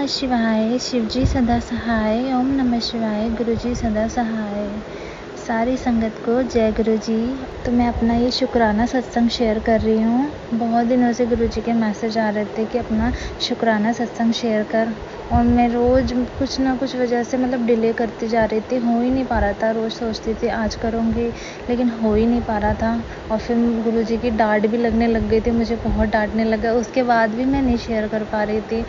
नमः शिवाय। शिवजी सदा सहाय। ओम नमः शिवाय। गुरुजी सदा सहाय। सारी संगत को जय गुरु जी। तो मैं अपना ये शुक्राना सत्संग शेयर कर रही हूँ। बहुत दिनों से गुरुजी के मैसेज आ रहे थे कि अपना शुक्राना सत्संग शेयर कर, और मैं रोज़ कुछ ना कुछ वजह से डिले करती जा रही थी, हो ही नहीं पा रहा था। रोज़ सोचती थी आज करूँगी, लेकिन हो ही नहीं पा रहा था। और फिर गुरुजी की डांट भी लगने लग गई थी, मुझे बहुत डांटने लगा। उसके बाद भी मैं नहीं शेयर कर पा रही थी।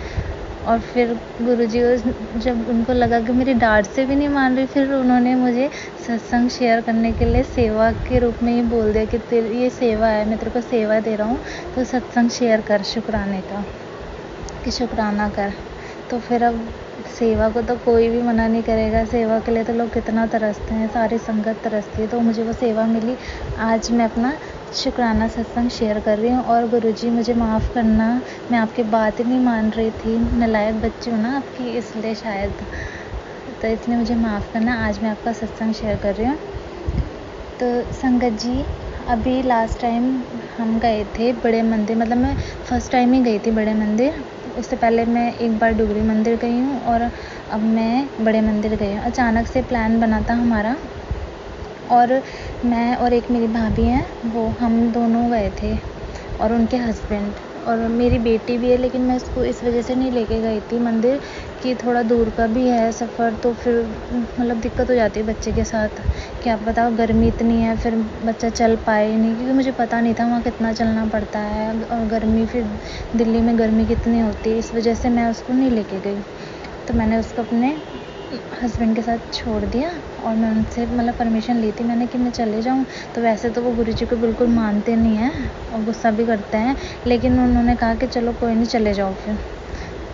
और फिर गुरुजी को जब उनको लगा कि मेरी डांट से भी नहीं मान रही, फिर उन्होंने मुझे सत्संग शेयर करने के लिए सेवा के रूप में ही बोल दिया कि तेरी ये सेवा है, मैं तेरे को सेवा दे रहा हूँ, तो सत्संग शेयर कर शुक्राने का, कि शुक्राना कर। तो फिर अब सेवा को तो कोई भी मना नहीं करेगा, सेवा के लिए तो लोग कितना तरसते हैं, सारी संगत तरसती है, तो मुझे वो सेवा मिली। आज मैं अपना शुक्राना सत्संग शेयर कर रही हूँ। और गुरुजी मुझे माफ़ करना, मैं आपकी बात ही नहीं मान रही थी, नालायक बच्ची हूँ ना आपकी, इसलिए शायद, तो इसलिए मुझे माफ़ करना। आज मैं आपका सत्संग शेयर कर रही हूँ। तो संगत जी, अभी लास्ट टाइम हम गए थे बड़े मंदिर, मैं फर्स्ट टाइम ही गई थी बड़े मंदिर। उससे पहले मैं एक बार डुगरी मंदिर गई हूँ, और अब मैं बड़े मंदिर गई हूँ। अचानक से प्लान बना था हमारा, और मैं और एक मेरी भाभी हैं, वो हम दोनों गए थे, और उनके हस्बैंड, और मेरी बेटी भी है, लेकिन मैं उसको इस वजह से नहीं लेके गई थी मंदिर कि थोड़ा दूर का भी है सफ़र, तो फिर दिक्कत हो जाती है बच्चे के साथ। क्या पता गर्मी इतनी है, फिर बच्चा चल पाए नहीं, क्योंकि मुझे पता नहीं था वहाँ कितना चलना पड़ता है, और गर्मी, फिर दिल्ली में गर्मी कितनी होती है, इस वजह से मैं उसको नहीं लेके गई। तो मैंने उसको अपने हस्बैंड के साथ छोड़ दिया, और मैं उनसे परमिशन ली थी मैंने कि मैं चले जाऊँ। तो वैसे तो वो गुरुजी को बिल्कुल मानते नहीं हैं और गुस्सा भी करते हैं, लेकिन उन्होंने कहा कि चलो कोई नहीं, चले जाओ फिर।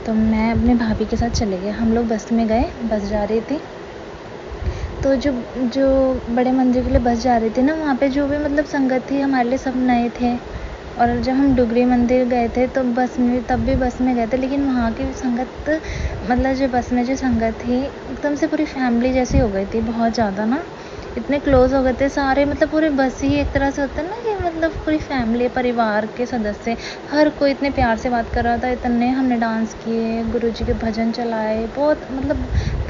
तो मैं अपनी भाभी के साथ चले गए, हम लोग बस में गए, बस जा रही थी। तो जो बड़े मंदिर के लिए बस जा रही थी ना, वहाँ पे जो भी संगत थी हमारे लिए सब नए थे। और जब हम डुगरी मंदिर गए थे तो तब भी बस में गए थे, लेकिन वहाँ की संगत, जो बस में जो संगत थी, एकदम से पूरी फैमिली जैसी हो गई थी, बहुत ज़्यादा ना, इतने क्लोज हो गए थे सारे, पूरे बस ही एक तरह से होता है ना कि पूरी फैमिली, परिवार के सदस्य, हर कोई इतने प्यार से बात कर रहा था। इतने हमने डांस किए, गुरुजी के भजन चलाए, बहुत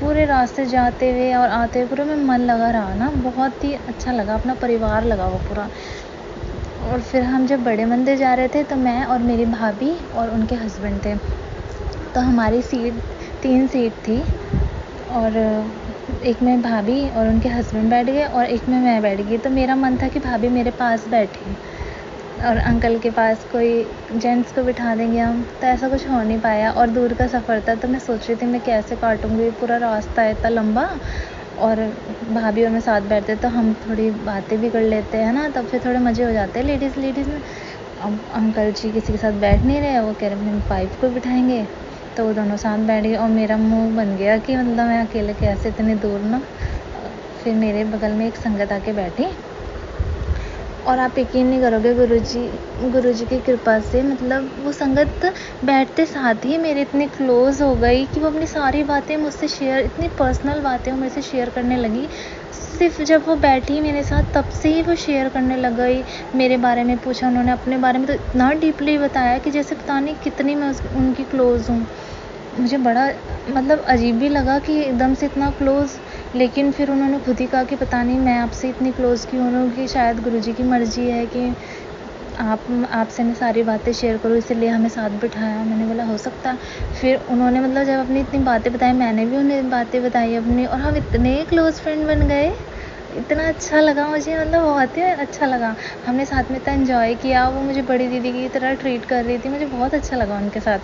पूरे रास्ते जाते हुए और आते हुए पूरा में मन लगा रहा ना, बहुत ही अच्छा लगा, अपना परिवार लगा वो पूरा। और फिर हम जब बड़े मंदिर जा रहे थे, तो मैं और मेरी भाभी और उनके हस्बैंड थे। तो हमारी सीट 3 सीट थी, और एक में भाभी और उनके हस्बैंड बैठ गए, और एक में मैं बैठ गई। तो मेरा मन था कि भाभी मेरे पास बैठे और अंकल के पास कोई जेंट्स को बिठा देंगे हम, तो ऐसा कुछ हो नहीं पाया। और दूर का सफ़र था, तो मैं सोच रही थी मैं कैसे काटूँगी, पूरा रास्ता है इतना लंबा, और भाभी और मैं साथ बैठते तो हम थोड़ी बातें भी कर लेते हैं ना, तब फिर थोड़े मज़े हो जाते हैं लेडीज़ में। अब अंकल जी किसी के साथ बैठ नहीं रहे, वो कह रहे हम पाइप को बिठाएंगे, तो वो दोनों साथ बैठ गए, और मेरा मुंह बन गया कि मैं अकेले कैसे इतनी दूर ना। फिर मेरे बगल में एक संगत आके बैठी, और आप यकीन नहीं करोगे, गुरुजी की कृपा से वो संगत बैठते साथ ही मेरे इतने क्लोज हो गई कि वो अपनी सारी बातें मुझसे शेयर, इतनी पर्सनल बातें वो मेरे से शेयर करने लगी। सिर्फ जब वो बैठी मेरे साथ, तब से ही वो शेयर करने लग गई। मेरे बारे में पूछा उन्होंने, अपने बारे में तो इतना डीपली बताया कि जैसे पता नहीं कितनी मैं उनकी क्लोज़ हूँ। मुझे बड़ा अजीब भी लगा कि एकदम से इतना क्लोज़, लेकिन फिर उन्होंने खुद ही कहा कि पता नहीं मैं आपसे इतनी क्लोज़ क्यों हूँ, कि शायद गुरुजी की मर्ज़ी है कि आपसे मैं सारी बातें शेयर करूँ, इसीलिए हमें साथ बिठाया। मैंने बोला हो सकता। फिर उन्होंने जब अपनी इतनी बातें बताई, मैंने भी उन्हें बातें बताई अपनी, और हम इतने क्लोज़ फ्रेंड बन गए। इतना अच्छा लगा मुझे, बहुत ही अच्छा लगा। हमने साथ में इतना एंजॉय किया, वो मुझे बड़ी दीदी की तरह ट्रीट कर रही थी, मुझे बहुत अच्छा लगा उनके साथ।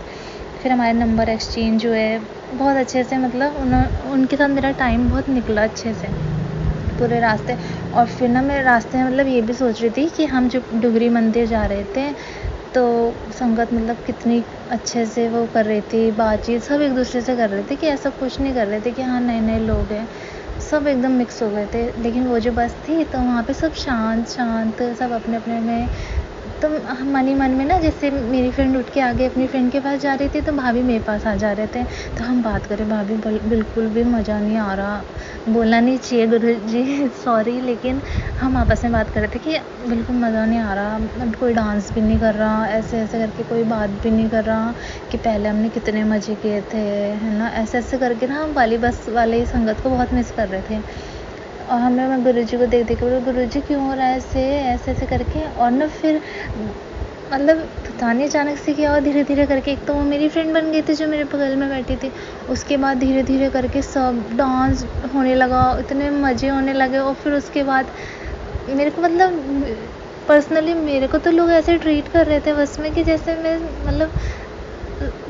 फिर हमारे नंबर एक्सचेंज हुए बहुत अच्छे से, उनके साथ मेरा टाइम बहुत निकला अच्छे से पूरे रास्ते। और फिर ना मैं रास्ते में ये भी सोच रही थी कि हम जो डुगरी मंदिर जा रहे थे, तो संगत कितनी अच्छे से वो कर रही थी, बातचीत सब एक दूसरे से कर रहे थे, कि ऐसा कुछ नहीं कर रहे थे कि हाँ नए नए लोग हैं, सब एकदम मिक्स हो गए थे। लेकिन वो जो बस थी, तो वहाँ पे सब शांत, सब अपने अपने में तो मन ही मन में ना, जैसे मेरी फ्रेंड उठ के आगे अपनी फ्रेंड के पास जा रही थी तो भाभी मेरे पास आ जा रहे थे। तो हम बात करें, भाभी बिल्कुल भी मज़ा नहीं आ रहा, बोलना नहीं चाहिए गुरुजी सॉरी, लेकिन हम आपस में बात कर रहे थे कि बिल्कुल मज़ा नहीं आ रहा, कोई डांस भी नहीं कर रहा, ऐसे ऐसे करके कोई बात भी नहीं कर रहा कि पहले हमने कितने मज़े किए थे, है ना। ऐसे ऐसे करके ना हम वाली बस वाले संगत को बहुत मिस कर रहे थे। और मैं गुरुजी को देख देख के बोला, गुरुजी क्यों हो रहा है ऐसे ऐसे ऐसे करके। और ना फिर मतलब पता नहीं अचानक से क्या हुआ, धीरे धीरे करके एक तो वो मेरी फ्रेंड बन गई थी जो मेरे बगल में बैठी थी, उसके बाद धीरे धीरे करके सब डांस होने लगा, इतने मज़े होने लगे। और फिर उसके बाद मेरे को मतलब पर्सनली मेरे को तो लोग ऐसे ट्रीट कर रहे थे बस में कि जैसे मैं मतलब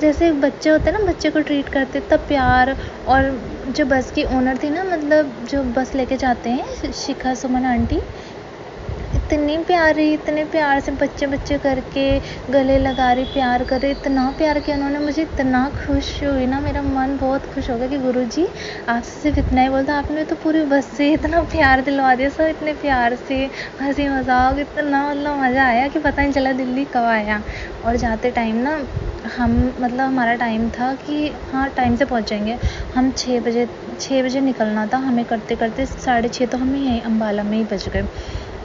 जैसे बच्चे होते हैं ना, बच्चे को ट्रीट करते इतना प्यार। और जो बस की ओनर थी ना, मतलब जो बस लेके जाते हैं, शिखा सुमन आंटी, इतनी प्यारी, इतने प्यार से बच्चे बच्चे करके गले लगा रही, प्यार कर रही, इतना प्यार किया उन्होंने मुझे, इतना खुश हुई ना, मेरा मन बहुत खुश हो गया कि गुरुजी आपसे सिर्फ इतना ही बोलता, आपने तो पूरी बस से इतना प्यार दिलवा दिया, सब इतने प्यार से हंसी मजाक, इतना मतलब मज़ा आया कि पता नहीं चला दिल्ली कब आया। और जाते टाइम ना हम मतलब हमारा टाइम था कि हाँ टाइम से पहुँच जाएंगे, हम 6 बजे निकलना था हमें, करते करते 6:30 तो हमें यहीं अम्बाला में ही बज गए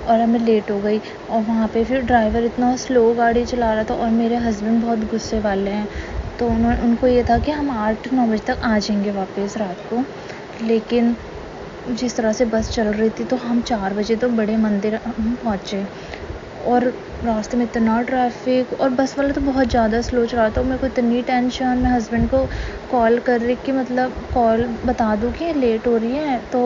और हमें लेट हो गई। और वहाँ पे फिर ड्राइवर इतना स्लो गाड़ी चला रहा था और मेरे हस्बैंड बहुत गुस्से वाले हैं, तो उनको ये था कि हम 8-9 बजे तक आ जाएंगे वापस रात को। लेकिन जिस तरह से बस चल रही थी तो हम 4 बजे तो बड़े मंदिर हम पहुँचे। और रास्ते में इतना ट्रैफिक, और बस वाला तो बहुत ज़्यादा स्लो चला रहा था। मेरे को इतनी टेंशन, मैं हस्बैंड को कॉल कर रही कि मतलब कॉल बता दूँ कि लेट हो रही है, तो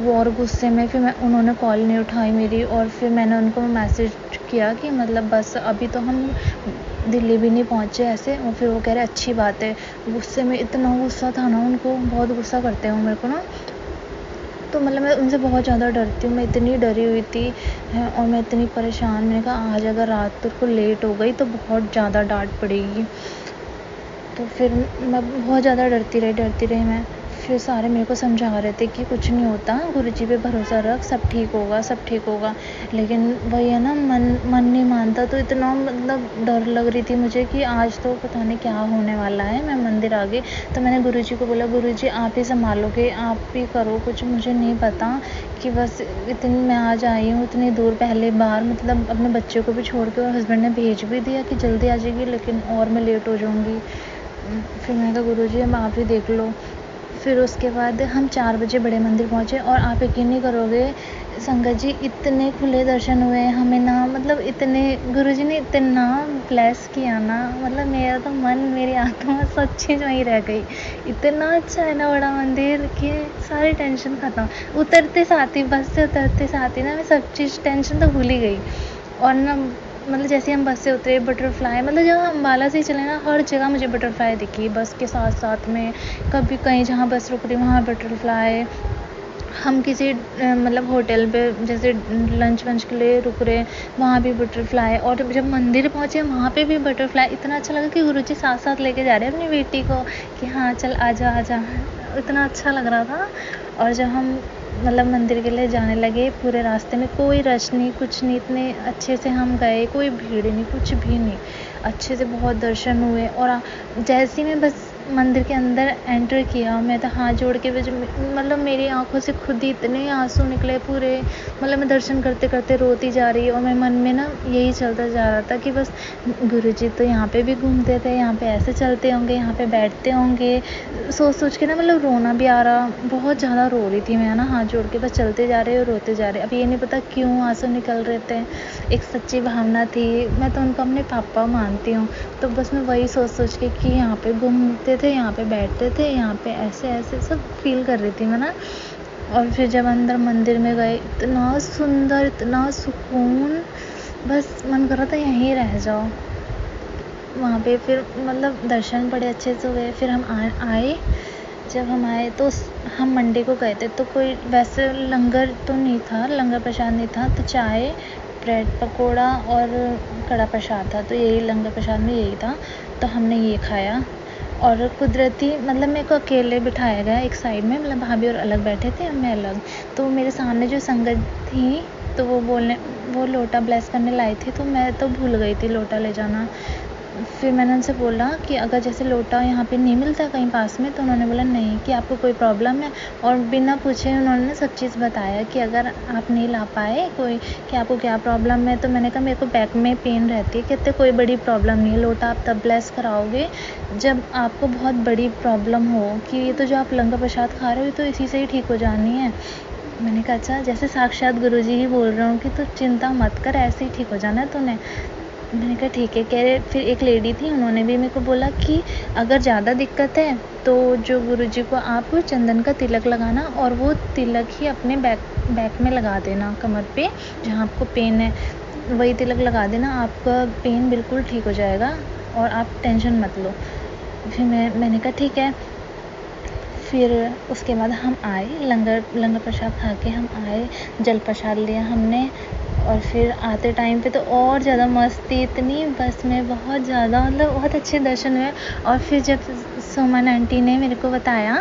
वो और गुस्से में, फिर उन्होंने कॉल नहीं उठाई मेरी। और फिर मैंने उनको मैसेज किया कि मतलब बस अभी तो हम दिल्ली भी नहीं पहुँचे ऐसे। और फिर वो कह रहे अच्छी बात है। गुस्से में, इतना गुस्सा था ना उनको, बहुत गुस्सा करते हैं वो मेरे को ना। तो मतलब मैं उनसे बहुत ज़्यादा डरती हूँ, मैं इतनी डरी हुई थी है, और मैं इतनी परेशान, मैंने कहा आज अगर रात को लेट हो गई तो बहुत ज़्यादा डांट पड़ेगी। तो फिर मैं बहुत ज़्यादा डरती रही मैं। फिर सारे मेरे को समझा रहे थे कि कुछ नहीं होता, गुरुजी पे भरोसा रख, सब ठीक होगा, सब ठीक होगा। लेकिन वही है ना, मन नहीं मानता। तो इतना मतलब डर लग रही थी मुझे कि आज तो पता नहीं क्या होने वाला है। मैं मंदिर आ गई तो मैंने गुरुजी को बोला, गुरुजी आप ही संभालोगे, आप ही करो कुछ, मुझे नहीं पता कि बस इतनी मैं आज आई हूँ इतनी दूर पहली बार, मतलब अपने बच्चे को भी छोड़ के। और हस्बैंड ने भेज भी दिया कि जल्दी आ जाएगी, लेकिन और मैं लेट हो जाऊँगी। फिर मैंने कहा गुरुजी अब आप ही देख लो। फिर उसके बाद हम 4 बजे बड़े मंदिर पहुँचे और आप यकीन नहीं करोगे संगत जी, इतने खुले दर्शन हुए हमें ना, मतलब इतने गुरुजी ने इतना ब्लेस किया ना, मतलब मेरा तो मन, मेरी आत्मा सच्ची वहीं रह गई। इतना अच्छा है ना बड़ा मंदिर कि सारी टेंशन ख़त्म। उतरते साथ ही, बस से उतरते साथ ही ना मैं सब चीज़ टेंशन तो भूल ही गई। और ना मतलब जैसे हम बस से उतरे, बटरफ्लाई, मतलब जब हम अम्बाला से ही चले ना, हर जगह मुझे बटरफ्लाई दिखी बस के साथ साथ में। कभी कहीं जहाँ बस रुक रही वहाँ बटरफ्लाई, हम किसी मतलब होटल पे जैसे लंच वंच के लिए रुक रहे वहाँ भी बटरफ्लाई। और जब मंदिर पहुँचे वहाँ पे भी बटरफ्लाई। इतना अच्छा लगा कि गुरुजी साथ साथ लेके जा रहे हैं अपनी बेटी को कि हाँ चल आजा आजा, इतना अच्छा लग रहा था। और जब हम मतलब मंदिर के लिए जाने लगे, पूरे रास्ते में कोई रश नहीं, कुछ नहीं, इतने अच्छे से हम गए, कोई भीड़ नहीं, कुछ भी नहीं, अच्छे से बहुत दर्शन हुए। और जैसे ही मैं बस मंदिर के अंदर एंटर किया, मैं तो हाथ जोड़ के मतलब मेरी आंखों से खुद ही इतने आंसू निकले पूरे। मतलब मैं दर्शन करते करते रोती जा रही और मेरे मन में ना यही चलता जा रहा था कि बस गुरुजी तो यहाँ पे भी घूमते थे, यहाँ पे ऐसे चलते होंगे, यहाँ पे बैठते होंगे। सोच सोच के ना मतलब रोना भी आ रहा, बहुत ज़्यादा रो रही थी मैं ना, हाथ जोड़ के बस चलते जा रहे और रोते जा रहे। अब ये नहीं पता क्यों आंसू निकल रहे थे, एक सच्ची भावना थी। मैं तो उनको अपने पापा मानती हूँ, तो बस मैं वही सोच सोच के कि यहाँ पे घूमते थे, यहाँ पे बैठते थे, यहाँ पे ऐसे ऐसे सब फील कर रही थी मैं ना। और फिर जब अंदर मंदिर में गए, इतना सुंदर, इतना सुकून, बस मन कर रहा था यहीं रह जाओ वहाँ पे। फिर मतलब दर्शन बड़े अच्छे से हुए। फिर हम आए, जब हम आए तो हम मंडे को गए थे, तो कोई वैसे लंगर तो नहीं था, लंगर प्रसाद नहीं था, तो चाय, ब्रेड पकोड़ा और कड़ा प्रसाद था, तो यही लंगर प्रसाद में यही था, तो हमने ये खाया। और कुदरती मतलब मेरे को अकेले बिठाया गया एक साइड में, मतलब भाभी और अलग बैठे थे, मैं अलग। तो मेरे सामने जो संगत थी तो वो बोलने वो लोटा ब्लेस करने लाई थी, तो मैं तो भूल गई थी लोटा ले जाना। फिर मैंने उनसे बोला कि अगर जैसे लोटा यहाँ पे नहीं मिलता कहीं पास में, तो उन्होंने बोला नहीं, कि आपको कोई प्रॉब्लम है, और बिना पूछे उन्होंने सब चीज़ बताया कि अगर आप नहीं ला पाए कोई, कि आपको क्या प्रॉब्लम है। तो मैंने कहा मेरे को बैक में पेन रहती है। कहते कोई बड़ी प्रॉब्लम नहीं है, लोटा आप तब ब्लेस कराओगे जब आपको बहुत बड़ी प्रॉब्लम हो, कि ये तो जो आप लंगर प्रसाद खा रहे हो तो इसी से ही ठीक हो जानी है। मैंने कहा अच्छा, जैसे साक्षात गुरुजी ही बोल रहे हो कि तू चिंता मत कर, ऐसे ही ठीक हो जाना है तूने। मैंने कहा ठीक है। कह रहे, फिर एक लेडी थी, उन्होंने भी मेरे को बोला कि अगर ज़्यादा दिक्कत है तो जो गुरुजी को आप चंदन का तिलक लगाना, और वो तिलक ही अपने बैक में लगा देना, कमर पे जहाँ आपको पेन है वही तिलक लगा देना, आपका पेन बिल्कुल ठीक हो जाएगा और आप टेंशन मत लो। फिर मैंने कहा ठीक है। फिर उसके बाद हम आए, लंगर प्रसाद खा के हम आए, जल प्रसाद लिया हमने। और फिर आते टाइम पे तो और ज़्यादा मस्ती, इतनी बस में बहुत ज़्यादा, मतलब बहुत अच्छे दर्शन हुए। और फिर जब सुमन आंटी ने मेरे को बताया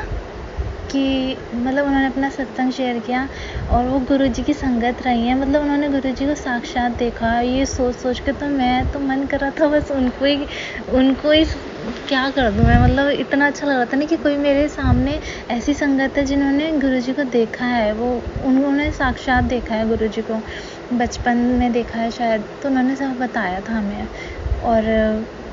कि मतलब उन्होंने अपना सत्संग शेयर किया और वो गुरुजी की संगत रही है, मतलब उन्होंने गुरुजी को साक्षात देखा, ये सोच के तो मैं तो मन कर रहा था बस उनको ही क्या कर दूँ मैं। मतलब इतना अच्छा लग रहा था ना कि कोई मेरे सामने ऐसी संगत है जिन्होंने गुरुजी को देखा है, वो उन्होंने साक्षात देखा है गुरुजी को, बचपन में देखा है शायद, तो उन्होंने सब बताया था हमें। और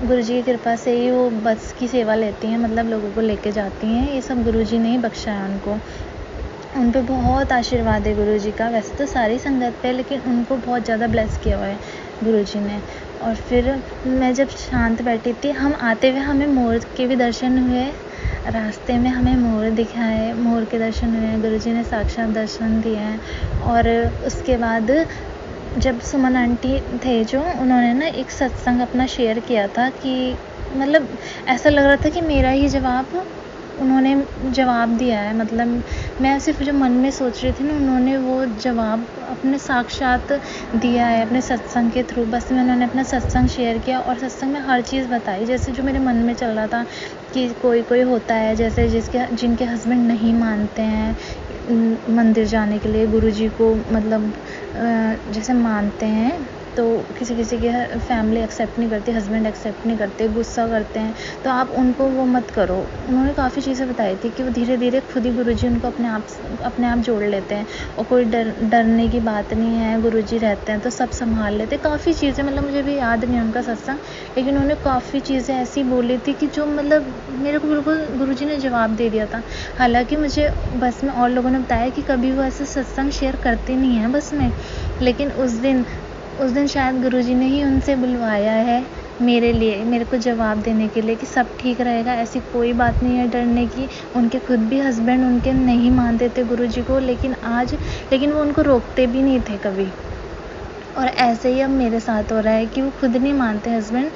गुरुजी की कृपा से ही वो बस की सेवा लेती हैं, मतलब लोगों को लेके जाती हैं, ये सब गुरुजी ने ही बख्शा है उनको। उन पे बहुत आशीर्वाद है गुरुजी का, वैसे तो सारी संगत पे, लेकिन उनको बहुत ज़्यादा ब्लेस किया हुआ है गुरुजी ने। और फिर मैं जब शांत बैठी थी, हम आते हुए हमें मोर के भी दर्शन हुए, रास्ते में हमें मोर दिखाए, मोर के दर्शन हुए, गुरुजी ने साक्षात दर्शन दिए हैं। और उसके बाद जब सुमन आंटी थे जो, उन्होंने ना एक सत्संग अपना शेयर किया था कि मतलब ऐसा लग रहा था कि मेरा ही जवाब उन्होंने जवाब दिया है, मतलब मैं सिर्फ जो मन में सोच रही थी ना, उन्होंने वो जवाब अपने साक्षात दिया है अपने सत्संग के थ्रू। बस में उन्होंने अपना सत्संग शेयर किया और सत्संग में हर चीज़ बताई, जैसे जो मेरे मन में चल रहा था कि कोई होता है जैसे जिनके हस्बैंड नहीं मानते हैं मंदिर जाने के लिए, गुरुजी को मतलब जैसे मानते हैं, तो किसी की फैमिली एक्सेप्ट नहीं करती, हस्बैंड एक्सेप्ट नहीं करते, गुस्सा करते हैं, तो आप उनको वो मत करो। उन्होंने काफ़ी चीज़ें बताई थी कि वो धीरे धीरे खुद ही गुरुजी उनको अपने आप जोड़ लेते हैं, और कोई डरने की बात नहीं है, गुरुजी रहते हैं तो सब संभाल लेते हैं। काफ़ी चीज़ें, मतलब मुझे भी याद नहीं उनका सत्संग, लेकिन उन्होंने काफ़ी चीज़ें ऐसी बोली थी कि जो मतलब मेरे को बिल्कुल गुरुजी ने जवाब दे दिया था। हालांकि मुझे बस में और लोगों ने बताया कि कभी वो ऐसे सत्संग शेयर करते नहीं हैं बस में, लेकिन उस दिन शायद गुरुजी ने ही उनसे बुलवाया है मेरे को जवाब देने के लिए कि सब ठीक रहेगा, ऐसी कोई बात नहीं है डरने की। उनके खुद भी हस्बैंड उनके नहीं मानते थे गुरुजी को, लेकिन वो उनको रोकते भी नहीं थे कभी। और ऐसे ही अब मेरे साथ हो रहा है कि वो खुद नहीं मानते हस्बैंड,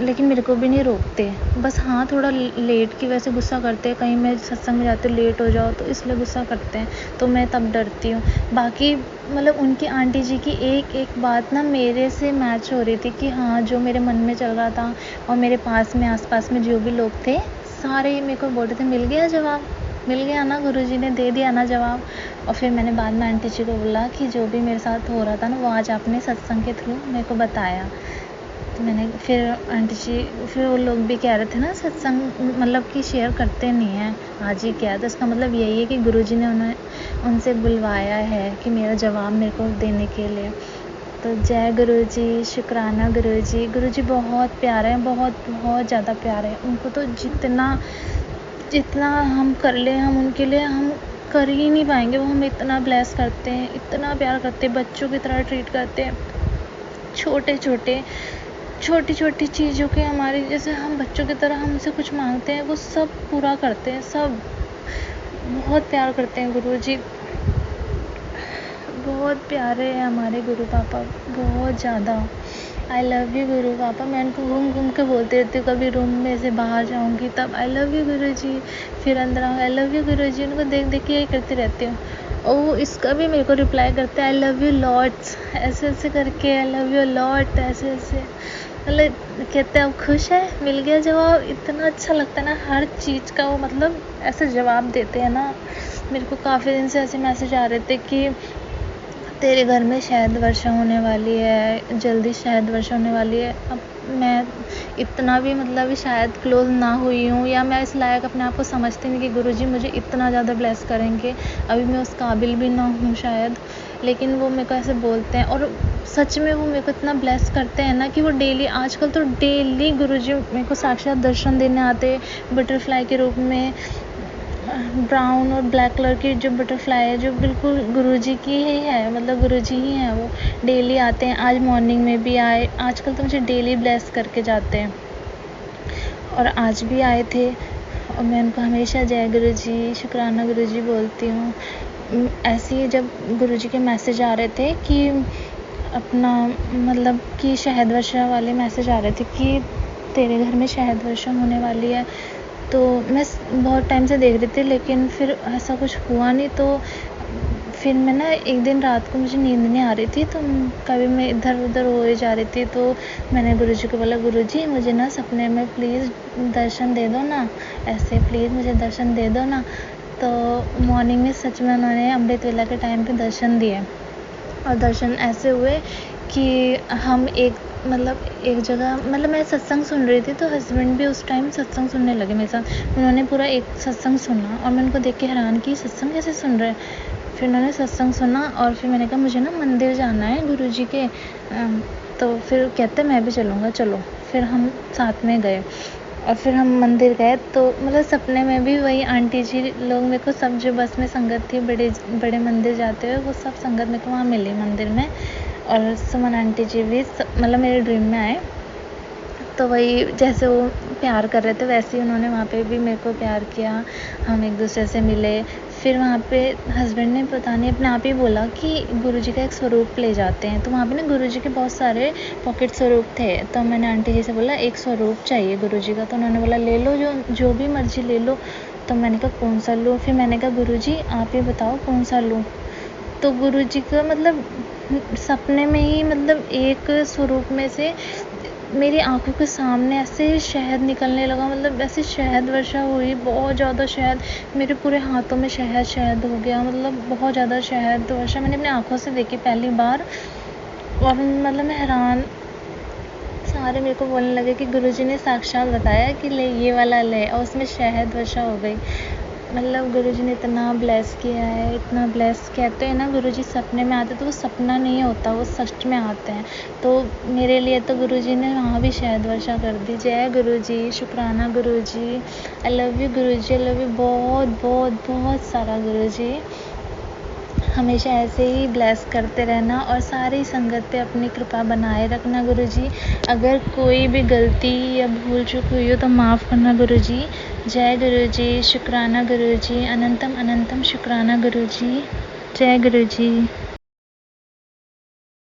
लेकिन मेरे को भी नहीं रोकते। बस हाँ, थोड़ा लेट की वजह से गुस्सा करते हैं, कहीं मैं सत्संग में जाती हूँ लेट हो जाओ तो इसलिए गुस्सा करते हैं, तो मैं तब डरती हूँ। बाकी मतलब उनकी आंटी जी की एक बात ना मेरे से मैच हो रही थी कि हाँ, जो मेरे मन में चल रहा था, और मेरे आसपास में जो भी लोग थे सारे मेरे को बोल रहे थे मिल गया जवाब, मिल गया ना, गुरुजी ने दे दिया ना जवाब। और फिर मैंने बाद में आंटी जी को बोला कि जो भी मेरे साथ हो रहा था ना, वो आज आपने सत्संग के थ्रू मेरे को बताया। तो मैंने फिर आंटी जी, फिर वो लोग भी कह रहे थे ना सत्संग मतलब कि शेयर करते नहीं हैं, आज ही किया, तो इसका मतलब यही है कि गुरुजी ने उनसे बुलवाया है कि मेरा जवाब मेरे को देने के लिए। तो जय गुरुजी, शुक्राना गुरुजी। गुरुजी बहुत प्यारे हैं, बहुत ज़्यादा प्यारे हैं। उनको तो जितना हम कर ले, हम उनके लिए हम कर ही नहीं पाएंगे। वो हमें इतना ब्लेस करते हैं, इतना प्यार करते हैं, बच्चों की तरह ट्रीट करते हैं, छोटी छोटी चीज़ों के हमारी, जैसे हम बच्चों की तरह हमसे कुछ मांगते हैं वो सब पूरा करते हैं, सब बहुत प्यार करते हैं गुरुजी। बहुत प्यारे हैं हमारे गुरु पापा, बहुत ज़्यादा। आई लव यू गुरु पापा। मैं उनको घूम के बोलती रहती हूँ, कभी रूम में से बाहर जाऊँगी तब आई लव यू गुरुजी, फिर अंदर आऊँगी आई लव यू गुरुजी। उनको देख के यही करती रहती हूँ। और इसका भी मेरे को रिप्लाई करते हैं आई लव यू लॉट्स, ऐसे करके, आई लव यू लॉट, ऐसे मतलब कहते हैं अब खुश है, मिल गया जवाब। इतना अच्छा लगता है ना हर चीज़ का, वो मतलब ऐसे जवाब देते हैं ना। मेरे को काफ़ी दिन से ऐसे मैसेज आ रहे थे कि तेरे घर में शायद वर्षा होने वाली है, जल्दी शायद वर्षा होने वाली है। अब मैं इतना भी मतलब शायद क्लोज ना हुई हूँ, या मैं इस लायक अपने आप को समझती नहीं कि गुरुजी मुझे इतना ज़्यादा ब्लेस करेंगे। अभी मैं उस काबिल भी ना हूँ शायद, लेकिन वो मेरे को ऐसे बोलते हैं और सच में वो मेरे को इतना ब्लेस करते हैं ना कि वो डेली, आजकल तो डेली गुरुजी मेरे को साक्षात दर्शन देने आते, बटरफ्लाई के रूप में। ब्राउन और ब्लैक कलर की जो बटरफ्लाई है, जो बिल्कुल गुरुजी की ही है, मतलब गुरुजी ही हैं वो। डेली आते हैं, आज मॉर्निंग में भी आए। आजकल तो मुझे डेली ब्लेस करके जाते हैं, और आज भी आए थे। और मैं उनको हमेशा जय गुरुजी, शुक्राना गुरुजी बोलती हूँ। ऐसे ही जब गुरुजी के मैसेज आ रहे थे कि अपना मतलब कि शहद वर्षा वाले मैसेज आ रहे थे कि तेरे घर में शहद वर्षा होने वाली है, तो मैं बहुत टाइम से देख रही थी, लेकिन फिर ऐसा कुछ हुआ नहीं। तो फिर मैं ना एक दिन रात को मुझे नींद नहीं आ रही थी, तो कभी मैं इधर उधर हो जा रही थी, तो मैंने गुरुजी को बोला, गुरुजी मुझे ना सपने में प्लीज़ दर्शन दे दो ना, ऐसे प्लीज़ मुझे दर्शन दे दो ना। तो मॉर्निंग में सच में उन्होंने अमृत वेला के टाइम पे दर्शन दिए, और दर्शन ऐसे हुए कि हम एक जगह, मतलब मैं सत्संग सुन रही थी, तो हस्बैंड भी उस टाइम सत्संग सुनने लगे मेरे साथ। उन्होंने पूरा एक सत्संग सुना, और मैं उनको देख के हैरान की, सत्संग कैसे सुन रहे हैं। फिर उन्होंने सत्संग सुना, और फिर मैंने कहा मुझे ना मंदिर जाना है गुरुजी के। तो फिर कहते मैं भी चलूँगा, चलो। फिर हम साथ में गए, और फिर हम मंदिर गए। तो मतलब सपने में भी वही आंटी जी लोग मेरे को, सब जो बस में संगत थी बड़े बड़े मंदिर जाते हुए, वो सब संगत मेरे को वहाँ मिली मंदिर में। और सुमन आंटी जी भी मतलब मेरे ड्रीम में आए। तो वही जैसे वो प्यार कर रहे थे, वैसे ही उन्होंने वहाँ पे भी मेरे को प्यार किया। हम एक दूसरे से मिले। फिर वहाँ पे हस्बैंड ने पता नहीं अपने आप ही बोला कि गुरुजी का एक स्वरूप ले जाते हैं। तो वहाँ पे ना गुरुजी के बहुत सारे पॉकेट स्वरूप थे। तो मैंने आंटी जी से बोला एक स्वरूप चाहिए गुरुजी का। तो उन्होंने बोला ले लो, जो भी मर्जी ले लो। तो मैंने कहा कौन सा लूँ। फिर मैंने कहा गुरुजी आप ही बताओ कौन सा लूँ। तो गुरुजी का मतलब सपने में ही, मतलब एक स्वरूप में से मेरी आंखों के सामने ऐसे शहद निकलने लगा, मतलब ऐसे शहद वर्षा हुई, बहुत ज़्यादा शहद। मेरे पूरे हाथों में शहद शहद हो गया, मतलब बहुत ज़्यादा शहद वर्षा मैंने अपनी आंखों से देखी पहली बार। और मतलब मैं हैरान, सारे मेरे को बोलने लगे कि गुरुजी ने साक्षात बताया कि ले ये वाला ले, और उसमें शहद वर्षा हो गई। मतलब गुरुजी ने इतना ब्लेस किया है, इतना ब्लेस। कहते हैं ना गुरुजी सपने में आते, तो वो सपना नहीं होता, वो सच में आते हैं। तो मेरे लिए तो गुरुजी ने वहाँ भी शहद वर्षा कर दी। जय गुरुजी, शुक्राना Guruji, I love you Guruji, I love you बहुत बहुत बहुत सारा गुरुजी। हमेशा ऐसे ही ब्लेस करते रहना, और सारी संगत पे अपनी कृपा बनाए रखना गुरुजी। अगर कोई भी गलती या भूल चूक हुई हो तो माफ़ करना गुरुजी। जय गुरुजी, शुक्राना गुरुजी, अनंतम अनंतम शुक्राना गुरुजी। जय गुरुजी।